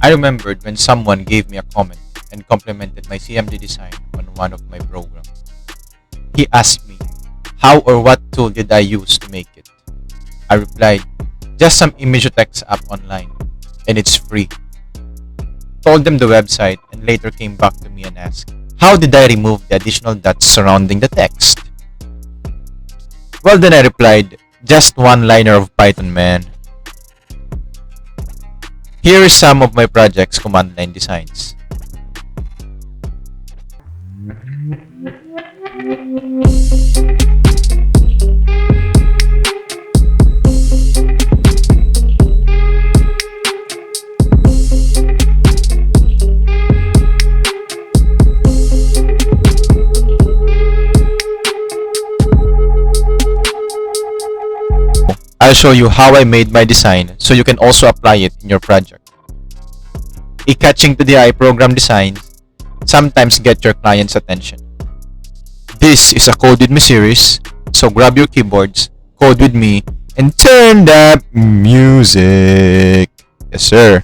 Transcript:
I remembered when someone gave me a comment and complimented my CMD design on one of my programs. He asked me how or what tool did I use to make it. I replied, just some Image2Text app online, and it's free. Told them the website and later came back to me and asked, how did I remove the additional dots surrounding the text? Well, then I replied, just one liner of Python, man. Here is some of my project's command line designs. I'll show you how I made my design so you can also apply it in your project. A catching to the eye program designs sometimes get your client's attention. This is a Code with Me series, so grab your keyboards, code with me, and turn that music. Yes, sir.